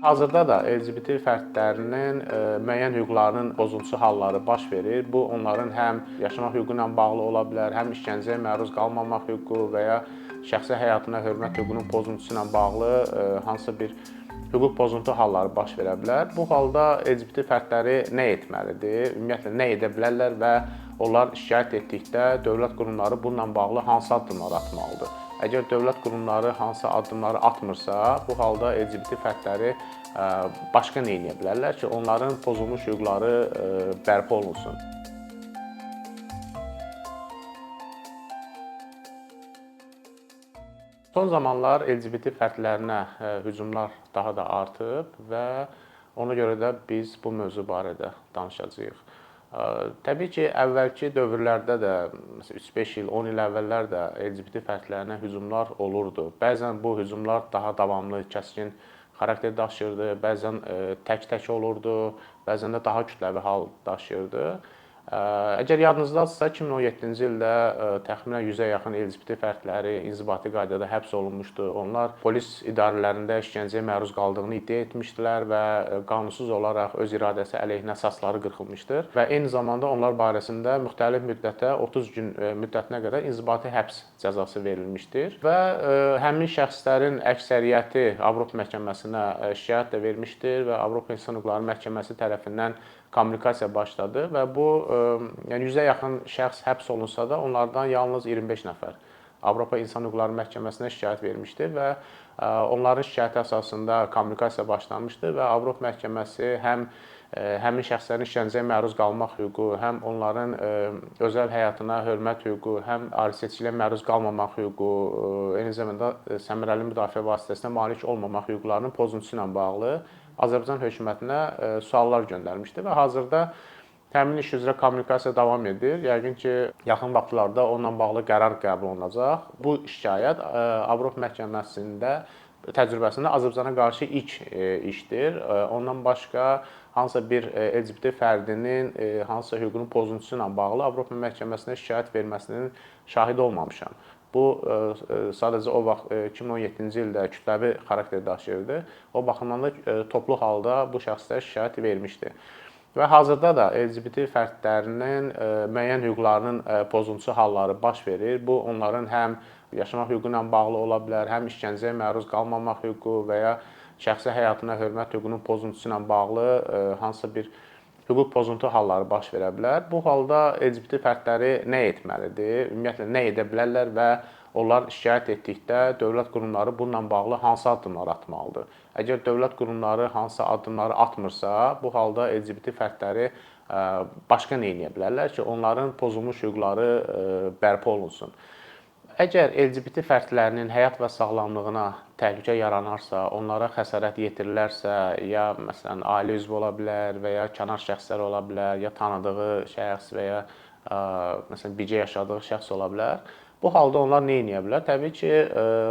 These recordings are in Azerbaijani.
Hazırda da LGBT fərdlərinin müəyyən hüquqlarının pozuntusu halları baş verir. Bu onların həm yaşamaq hüququ ilə bağlı ola bilər, həm işgəncəyə məruz qalmamaq hüququ və ya şəxsi həyatına hörmət hüququnun pozuntusu ilə bağlı hansısa bir hüquq pozuntu halları baş verə bilər. Bu halda LGBT fərdləri nə etməlidir? Ümumiyyətlə nə edə bilərlər və onlar şikayət etdikdə dövlət qurumları bununla bağlı hansı addımlar atmalıdır? Əgər dövlət qurumları hansı addımları atmırsa, bu halda LGBT fərdləri başqa nə edə bilərlər ki, onların pozulmuş hüquqları bərpa olunsun? Son zamanlar LGBT fərdlərinə hücumlar daha da artıb və ona görə də biz bu mövzu barədə danışacağıq. Təbii ki, əvvəlki dövrlərdə də, məsələn 3-5 il, 10 il əvvəllər də LGBT fərdlərinə hücumlar olurdu. Bəzən bu hücumlar daha davamlı, kəskin xarakter daşıyırdı, bəzən tək-tək olurdu, bəzən də daha kütləvi hal daşıyırdı. Əgər yadınızdadırsa, 2017-ci ildə təxminən 100-ə yaxın LGBT fərdləri inzibati qaydada həbs olunmuşdu. Onlar polis idarələrində işgəncəyə məruz qaldığını iddia etmişdilər və qanunsuz olaraq öz iradəsi əleyhinə əsasları qırxılmışdır və eyni zamanda onlar barəsində müxtəlif müddətə 30 gün müddətinə qədər inzibati həbs cəzası verilmişdir və həmin şəxslərin əksəriyyəti Avropa məhkəməsinə şikayət də vermişdir və Avropa İnsan Hüquqları Məhkəməsi tərəfindən kommunikasiya başladı və bu, yəni 100-ə yaxın şəxs həbs olunsa da, onlardan yalnız 25 nəfər Avropa İnsan Hüquqları Məhkəməsinə şikayət vermişdi və onların şikayəti əsasında kommunikasiya başlanmışdı və Avropa Məhkəməsi həm həmin şəxslərin işgəncəyə məruz qalmaq hüququ, həm onların özəl həyatına hörmət hüququ, həm ayrı-seçkiliyə məruz qalmamaq hüququ, eyni zamanda səmərəli müdafiə vasitəsinə malik olmamaq hüquqlarının pozuntusu ilə bağlı Azərbaycan hökumətinə suallar göndərmişdi və hazırda həmin iş üzrə kommunikasiya davam edir. Yəqin ki, yaxın vaxtlarda onunla bağlı qərar qəbul olunacaq. Bu şikayət Avropa məhkəməsində təcrübəsində Azərbaycana qarşı ilk işdir. Ondan başqa hansısa bir LGBT fərdinin hansısa hüququnun pozuntusu ilə bağlı Avropa məhkəməsinə şikayət verməsinin şahidi olmamışam. Bu sadəcə o vaxt 2017-ci ildə kütləvi xarakter daşıyırdı. O baxımdan da toplu halda bu şəxslər şikayət vermişdi. Və hazırda da LGBT fərdlərinin müəyyən hüquqlarının pozuntusu halları baş verir. Bu onların həm yaşamaq hüququ ilə bağlı ola bilər, həm işgəncəyə məruz qalmamaq hüququ və ya şəxsi həyatına hörmət hüququnun pozuntusu ilə bağlı hansısa bir hüquq pozuntu halları baş verə bilər. Bu halda LGBT fərdləri nə etməlidir? Ümumiyyətlə nə edə bilərlər və onlar şikayət etdikdə dövlət qurumları bununla bağlı hansı addımlar atmalıdır? Əgər dövlət qurumları hansı addımları atmırsa, bu halda LGBT fərdləri başqa nə edə bilərlər ki, onların pozulmuş hüquqları bərpa olunsun? Əgər LGBT fərdlərinin həyat və sağlamlığına təhlükə yaranarsa, onlara xəsarət yetirilərsə, ya məsələn ailə üzvü ola bilər və ya kənar şəxslər ola bilər, ya tanıdığı şəxs və ya məsələn birgə yaşadığı şəxs ola bilər. Bu halda onlar nə edə bilər? Təbii ki,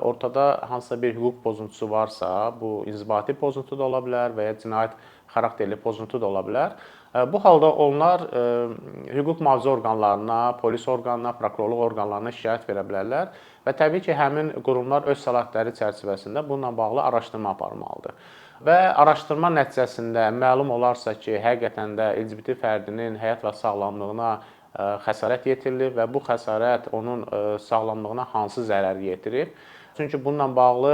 ortada hansısa bir hüquq pozuntusu varsa, bu inzibati pozuntu da ola bilər və ya cinayət xarakterli pozuntu da ola bilər. Bu halda onlar hüquq mühafizə orqanlarına, polis orqanına, prokurorluq orqanlarına şikayət verə bilərlər və təbii ki, həmin qurumlar öz səlahiyyətləri çərçivəsində bununla bağlı araşdırma aparmalıdır. Və araşdırma nəticəsində məlum olarsa ki, həqiqətən də LGBT fərdinin həyat və sağlamlığına xəsarət yetirilib və bu xəsarət onun sağlamlığına hansı zərər yetirib? Çünki bununla bağlı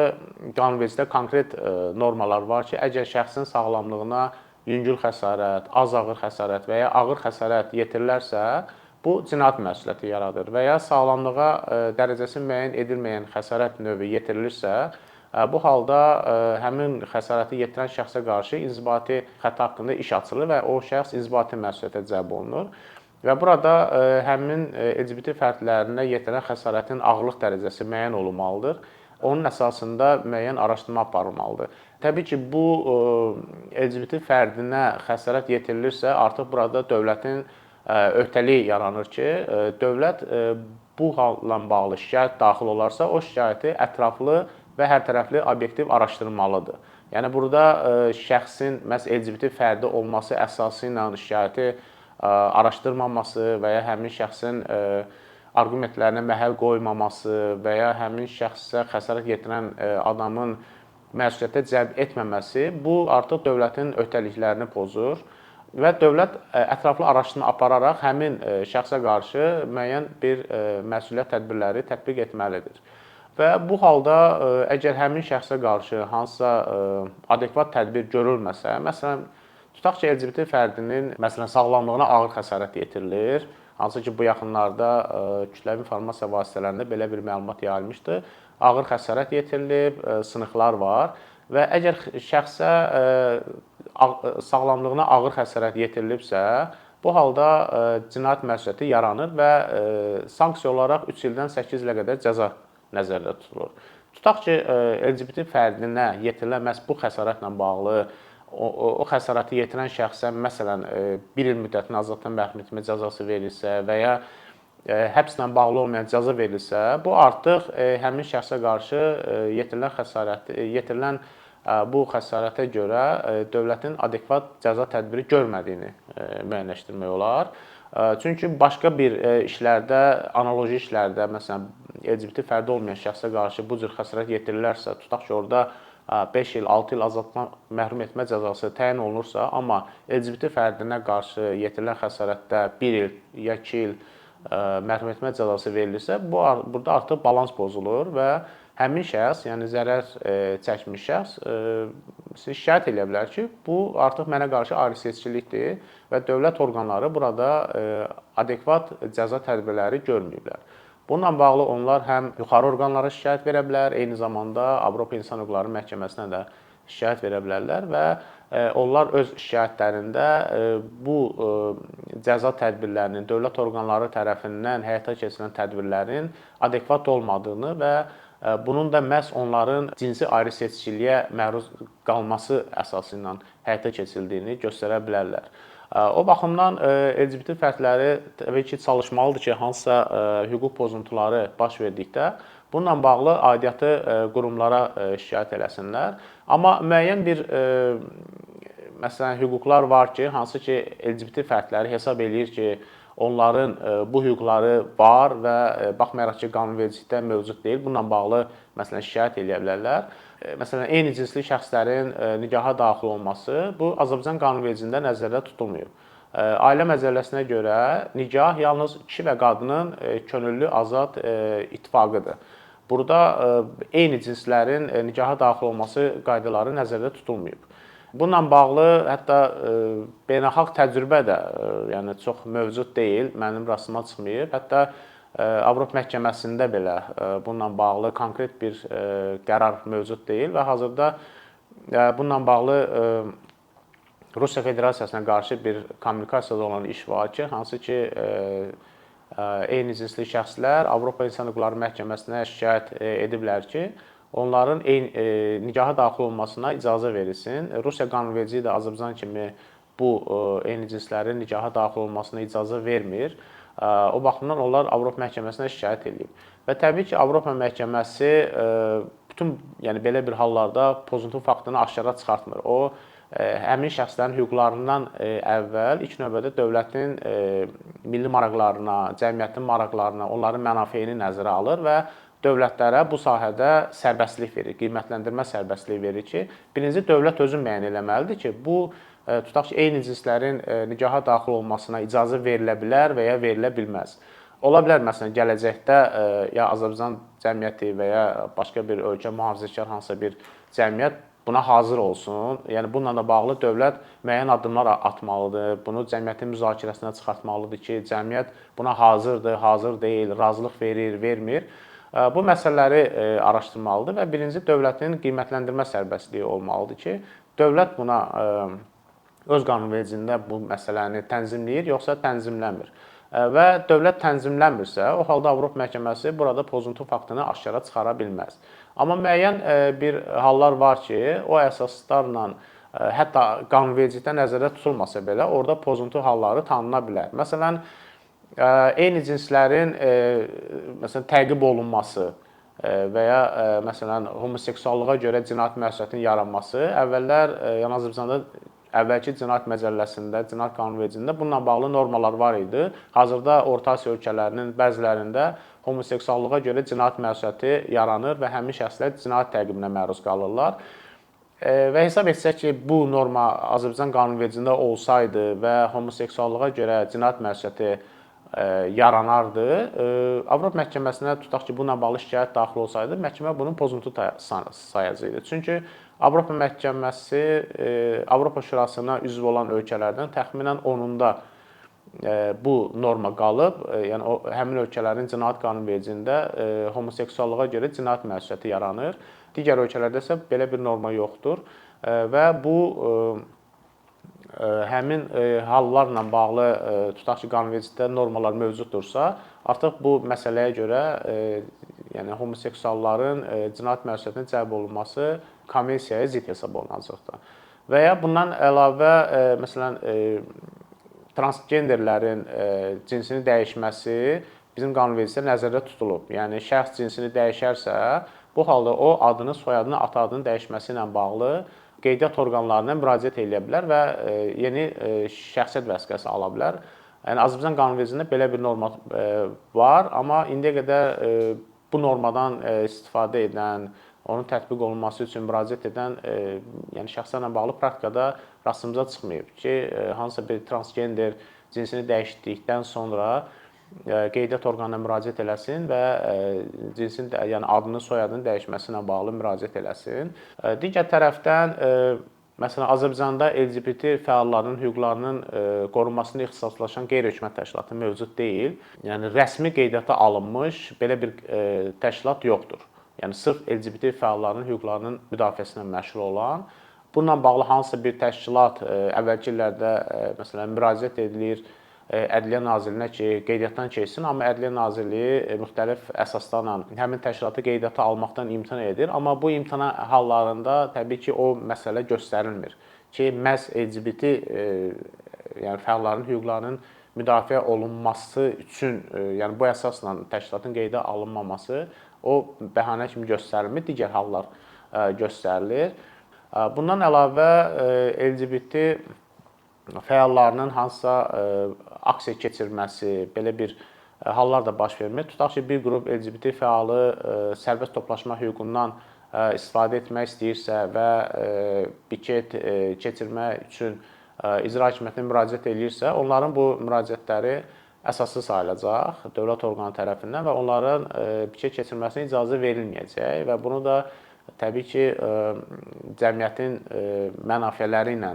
qanunvericilikdə konkret normalar var ki, əgər şəxsin sağlamlığına yüngül xəsarət, az ağır xəsarət və ya ağır xəsarət yetirilərsə, bu cinayət məsuliyyəti yaradır və ya sağlamlığa dərəcəsi müəyyən edilməyən xəsarət növü yetirilirsə, bu halda həmin xəsarəti yetirən şəxsə qarşı inzibati xəta haqqında iş açılır və o şəxs inzibati məsuliyyətə cəlb olunur. Və burada həmin LGBT fərdlərinə yetirilən xəsarətin ağırlıq dərəcəsi müəyyən olunmalıdır. Onun əsasında müəyyən araşdırma aparılmalıdır. Təbii ki, bu LGBT fərdinə xəsarət yetirilirsə, artıq burada dövlətin öhdəliyi yaranır ki, dövlət bu halla bağlı şikayət daxil olarsa, o şikayəti ətraflı və hərtərəfli obyektiv araşdırmalıdır. Yəni burada şəxsin məhz LGBT fərdi olması əsası ilə şikayəti araşdırmaması və ya həmin şəxsin arqumentlərinə məhəl qoymaması və ya həmin şəxsə xəsarət yetirən adamın məsuliyyətə cəlb etməməsi, bu artıq dövlətin öhdəliklərini pozur və dövlət ətraflı araşdırma apararaq həmin şəxsə qarşı müəyyən bir məsuliyyət tədbirləri tətbiq etməlidir. Və bu halda əgər həmin şəxsə qarşı hansısa adekvat tədbir görülməsə, məsələn, tutaq ki, LGBT fərdinin sağlamlığına ağır xəsarət yetirilir. Hansı ki, bu yaxınlarda kütləvi informasiya vasitələrində belə bir məlumat yayılmışdı. Ağır xəsarət yetirilib, sınıqlar var və əgər şəxsə sağlamlığına ağır xəsarət yetirilibsə, bu halda cinayət məsuliyyəti yaranır və sanksiya olaraq 3 ildən 8 ilə qədər cəza nəzərdə tutulur. Tutaq ki, LGBT fərdinə yetirilən məhz bu xəsarətlə bağlı o xəsarəti yetirən şəxsə məsələn 1 il müddətinə azadlıqdan məhrum etmə cəzası verilsə və ya həbslə bağlı olmayan cəza verilsə, bu artıq həmin şəxsə qarşı yetirilən bu xəsarətə görə dövlətin adekvat cəza tədbiri görmədiyini müəyyənləşdirmək olar. Çünki başqa bir işlərdə, analoji işlərdə, məsələn, LGBT fərdi olmayan şəxsə qarşı bu cür xəsarət yetirilərsə, tutaq ki, orada 5 il, 6 il azadlıqdan məhrum etmə cəzası təyin olunursa, amma LGBT fərdinə qarşı yetirilən xəsarətdə 1 il ya 2 il məhrum etmə cəzası verilirsə, burada artıq balans pozulur və həmin şəxs, yəni zərər çəkmiş şəxs şikayət edə bilər ki, bu artıq mənə qarşı ayrıseçkilikdir və dövlət orqanları burada adekvat cəza tədbirləri görməyiblər. Bununla bağlı onlar həm yuxarı orqanlara şikayət verə bilər, eyni zamanda Avropa İnsan Hüquqları Məhkəməsinə də şikayət verə bilərlər və onlar öz şikayətlərində bu cəza tədbirlərinin dövlət orqanları tərəfindən həyata keçirilən tədbirlərin adekvat olmadığını və bunun da məhz onların cinsi ayrıseçkiliyə məruz qalması əsası ilə həyata keçirildiyini göstərə bilərlər. O baxımdan LGBT fərdləri təbii ki, çalışmalıdır ki, hansısa hüquq pozuntuları baş verdikdə bununla bağlı aidiyyatı qurumlara şikayət eləsinlər. Amma müəyyən bir məsələn hüquqlar var ki, hansı ki, LGBT fərdləri hesab eləyir ki, onların bu hüquqları var və baxmayaraq ki, qanunvericilikdə mövcud deyil, bununla bağlı məsələn şikayət edə bilərlər. Məsələn, eyni cinsli şəxslərin nikaha daxil olması bu Azərbaycan qanunvericiliyində nəzərdə tutulmayıb. Ailə Məcəlləsinə görə nikah yalnız kişi və qadının könüllü azad ittifaqıdır. Burada eyni cinslərin nikaha daxil olması qaydaları nəzərdə tutulmayıb. Bununla bağlı hətta beynəlxalq təcrübə də yəni çox mövcud deyil, mənim rastıma çıxmayıb. Hətta Avropa Məhkəməsində belə bununla bağlı konkret bir qərar mövcud deyil və hazırda bununla bağlı Rusiya Federasiyasına qarşı bir kommunikasiyada olan iş var ki, hansı ki eyni cinsli şəxslər Avropa İnsan Hüquqları Məhkəməsinə şikayət ediblər ki, onların nikaha daxil olmasına icazə verilsin. Rusiya qanunvericiliyi də Azərbaycan kimi bu eyni cinslərin nikaha daxil olmasına icazə vermir. O baxımdan onlar Avropa Məhkəməsinə şikayət edib. Və təbii ki, Avropa Məhkəməsi bütün yəni belə bir hallarda pozuntu faktını aşkara çıxartmır. O həmin şəxslərin hüquqlarından əvvəl ilk növbədə dövlətin milli maraqlarına, cəmiyyətin maraqlarına, onların mənafeyini nəzərə alır və dövlətlərə bu sahədə sərbəstlik verir, qiymətləndirmə sərbəstliyi verir ki, birinci dövlət özü müəyyən etməlidir ki, bu tutaq ki, eyni cinslərin nikaha daxil olmasına icazə verilə bilər və ya verilə bilməz. Ola bilər, məsələn, gələcəkdə ya Azərbaycan cəmiyyəti və ya başqa bir ölkə mühafizəkar hansısa bir cəmiyyət buna hazır olsun. Yəni, bununla da bağlı dövlət müəyyən addımlar atmalıdır, bunu cəmiyyətin müzakirəsinə çıxartmalıdır ki, cəmiyyət buna hazırdır, hazır deyil, razılıq verir, vermir. Bu məsələləri araşdırmalıdır və birinci dövlətin qiymətləndirmə sərbəstliyi olmalıdır ki, dövlət buna öz qanunvericiliyində bu məsələni tənzimləyir, yoxsa tənzimləmir. Və dövlət tənzimləmirsə, o halda Avropa Məhkəməsi burada pozuntu faktını aşkara çıxara bilməz. Amma müəyyən bir hallar var ki, o əsaslarla hətta qanunvericilikdə nəzərdə tutulmasa belə, orada pozuntu halları tanına bilər. Məsələn, eyni cinslərin məsələn, təqib olunması və ya məsələn, homoseksuallığa görə cinayət məsuliyyətinin yaranması əvvəllər yəni Azərbaycanda əvvəlki Cinayət Məcəlləsində, Cinayət Qanunvericiliyində bununla bağlı normalar var idi. Hazırda Orta Asiya ölkələrinin bəzilərində homoseksuallığa görə cinayət məsuliyyəti yaranır və həmin şəxslər cinayət təqibinə məruz qalırlar. Və hesab etsək ki, bu norma Azərbaycan qanunvericiliyində olsaydı və homoseksuallığa görə cinayət məsuliyyəti yaranardı, Avropa məhkəməsinə tutaq ki, bununla bağlı şikayət daxil olsaydı, məhkəmə bunun pozuntu sayacaqdı. Çünki Avropa məhkəməsi Avropa Şurasına üzv olan ölkələrdən təxminən 10-unda bu norma qalıb. Yəni həmin ölkələrin cinayət qanunvericiliyində homoseksuallığa görə cinayət məsuliyyəti yaranır. Digər ölkələrdə isə belə bir norma yoxdur və bu həmin hallarla bağlı tutaq ki, qanunvericiliydə normalar mövcuddursa, artıq bu məsələyə görə yəni homoseksualların cinayət məsuliyyətinə cəlb olunması konvensiyaya zidd hesab olunacaqdır. Və ya bundan əlavə məsələn transgenderlərin cinsini dəyişməsi bizim qanunvericiliyədə nəzərdə tutulub. Yəni şəxs cinsini dəyişərsə, bu halda o adını, soyadını, ata adını dəyişməsi ilə bağlı qeydiyyat orqanlarına müraciət edə bilər və yeni şəxsiyyət vəsiqəsi ala bilər. Yəni Azərbaycan qanunvericiliyində belə bir norma var, amma indiyə qədər bu normadan istifadə edən, onun tətbiq olunması üçün müraciət edən yəni şəxslərlə bağlı praktikada rastımıza çıxmayıb ki, hansısa bir transgender cinsini dəyişdikdən sonra qeydiyyat orqanına müraciət eləsin və cinsin, yəni adını, soyadını dəyişməsi ilə bağlı müraciət eləsin. Digər tərəfdən, məsələn, Azərbaycanda LGBT fəallarının hüquqlarının qorunmasında ixtisaslaşan qeyri-hökumət təşkilatı mövcud deyil. Yəni rəsmi qeydiyyata alınmış belə bir təşkilat yoxdur. Yəni sırf LGBT fəallarının hüquqlarının müdafiəsi ilə məşğul olan, bununla bağlı hansısa bir təşkilat əvvəlki illərdə məsələn müraciət edilir Ədliyyə Nazirliyinə ki, qeydiyyatdan keçsin, amma Ədliyyə Nazirliyi müxtəlif əsaslarla həmin təşkilatı qeydiyyata almaqdan imtina edir. Amma bu imtina hallarında təbii ki, o məsələ göstərilmir ki, məhz LGBT yəni fəalların hüquqlarının müdafiə olunması üçün, yəni bu əsasla təşkilatın qeydə alınmaması o bəhanə kimi göstərilmir, digər hallar göstərilir. Bundan əlavə LGBT fəallarının hansısa aksiya keçirməsi, belə bir hallar da baş vermir. Tutaq ki, bir qrup LGBT fəalı sərbəst toplaşma hüququndan istifadə etmək istəyirsə və piket keçirmək üçün icra hakimiyyətinə müraciət edirsə, onların bu müraciətləri əsassız sayılacaq dövlət orqanı tərəfindən və onların piket keçirməsinə icazə verilməyəcək və bunu da təbii ki, cəmiyyətin mənafeləri ilə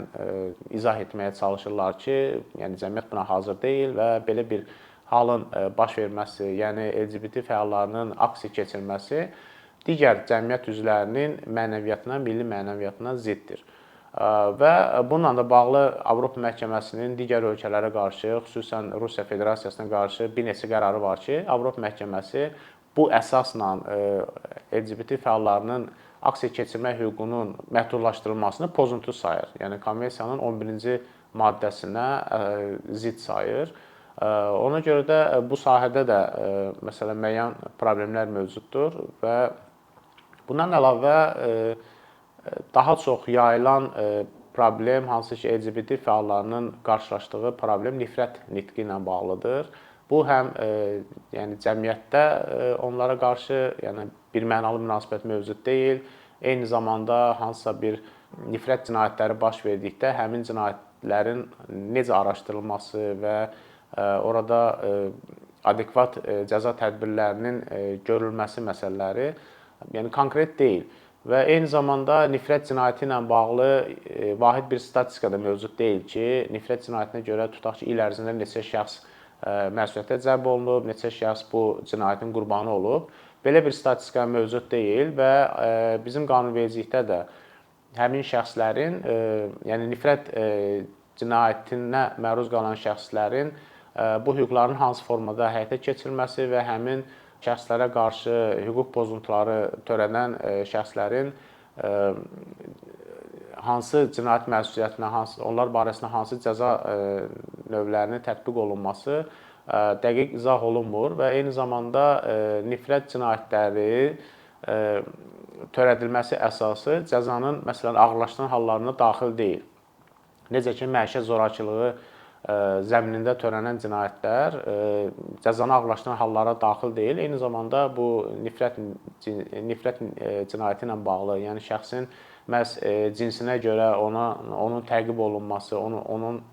izah etməyə çalışırlar ki, yəni cəmiyyət buna hazır deyil və belə bir halın baş verməsi, yəni LGBT fəallarının aksiya keçirməsi digər cəmiyyət üzvlərinin mənəviyyatına, milli mənəviyyatına ziddir. Və bununla da bağlı Avropa məhkəməsinin digər ölkələrə qarşı, xüsusən Rusiya Federasiyasına qarşı bir neçə qərarı var ki, Avropa məhkəməsi bu əsasla LGBT fəallarının aksiya keçirmək hüququnun məhdudlaşdırılmasını pozuntu sayır. Yəni konvensiyanın 11-ci maddəsinə zidd sayır. Ona görə də bu sahədə də məsələn müəyyən problemlər mövcuddur və bundan əlavə daha çox yayılan problem hansı ki LGBT fəallarının qarşılaşdığı problem nifrət nitqi ilə bağlıdır. Bu həm yəni cəmiyyətdə onlara qarşı yəni birmənalı münasibət mövcud deyil. Eyni zamanda hansısa bir nifrət cinayətləri baş verdikdə həmin cinayətlərin necə araşdırılması və orada adekvat cəza tədbirlərinin görülməsi məsələləri yəni konkret deyil. Və eyni zamanda nifrət cinayəti ilə bağlı vahid bir statistika da mövcud deyil ki, nifrət cinayətinə görə tutaq ki, il ərzində neçə şəxs məsuliyyətə cəlb olunub, neçə şəxs bu cinayətin qurbanı olub. Belə bir statistika mövcud deyil və bizim qanunvericilikdə də həmin şəxslərin, yəni nifrət cinayətinə məruz qalan şəxslərin bu hüquqların hansı formada həyata keçirilməsi və həmin şəxslərə qarşı hüquq pozuntuları törədən şəxslərin hansı cinayət məsuliyyətinə, onlar barəsində hansı cəza növlərinin tətbiq olunması dəqiq izah olunmur və eyni zamanda nifrət cinayətləri törədilməsi əsası cəzanın məsələn ağırlaşdıran hallarına daxil deyil. Necə ki, məişət zorakılığı zəminində törənən cinayətlər cəzanı ağırlaşdıran hallara daxil deyil. Eyni zamanda bu nifrət cinayəti ilə bağlı, yəni şəxsin məhz cinsinə görə onun təqib olunması, onun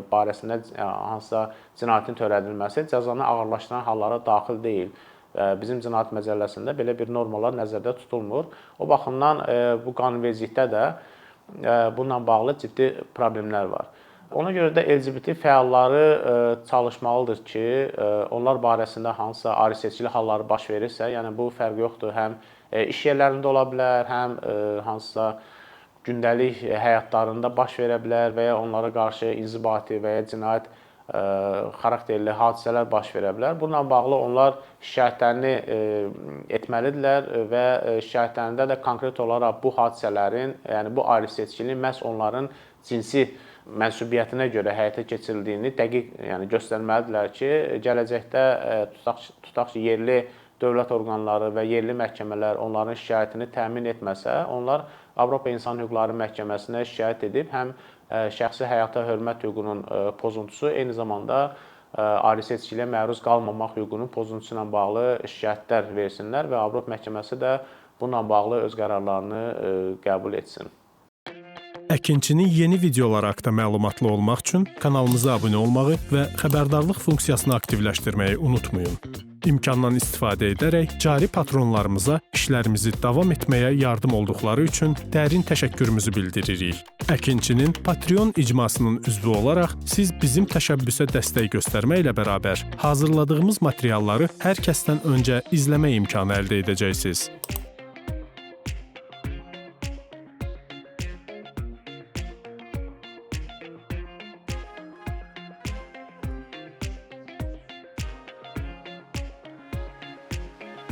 barəsində hansısa cinayətin törədilməsi cəzanı ağırlaşdıran hallara daxil deyil. Bizim Cinayət Məcəlləsində belə bir normalar nəzərdə tutulmur. O baxımdan bu qanunvericilikdə də bununla bağlı ciddi problemlər var. Ona görə də LGBT fəalları çalışmalıdır ki, onlar barəsində hansısa ayrı-seçkili halları baş verirsə, yəni bu fərq yoxdur, həm iş yerlərində ola bilər, həm hansısa gündəlik həyatlarında baş verə bilər və ya onlara qarşı inzibati və ya cinayət xarakterli hadisələr baş verə bilər. Bununla bağlı onlar şikayətlərini etməlidirlər və şikayətlərində də konkret olaraq bu hadisələrin, yəni bu ayrı-seçkiliyin məhz onların cinsi mənsubiyyətinə görə həyata keçirildiyini dəqiq göstərməlidirlər ki, gələcəkdə tutaq ki, yerli dövlət orqanları və yerli məhkəmələr onların şikayətini təmin etməsə, onlar Avropa İnsan Hüquqları Məhkəməsinə şikayət edib həm şəxsi həyata hörmət hüququnun pozuntusu, eyni zamanda ayrı-seçkiliyə məruz qalmamaq hüququnun pozuntusu ilə bağlı şikayətlər versinlər və Avropa Məhkəməsi də bununla bağlı öz qərarlarını qəbul etsin. Əkinçinin yeni videoları haqqında məlumatlı olmaq üçün kanalımıza abunə olmağı və xəbərdarlıq funksiyasını aktivləşdirməyi unutmayın. İmkandan istifadə edərək cari patronlarımıza işlərimizi davam etməyə yardım olduqları üçün dərin təşəkkürümüzü bildiririk. Əkinçinin Patreon icmasının üzvü olaraq siz bizim təşəbbüsə dəstək göstərməklə bərabər hazırladığımız materialları hər kəsdən öncə izləmə imkanı əldə edəcəksiniz.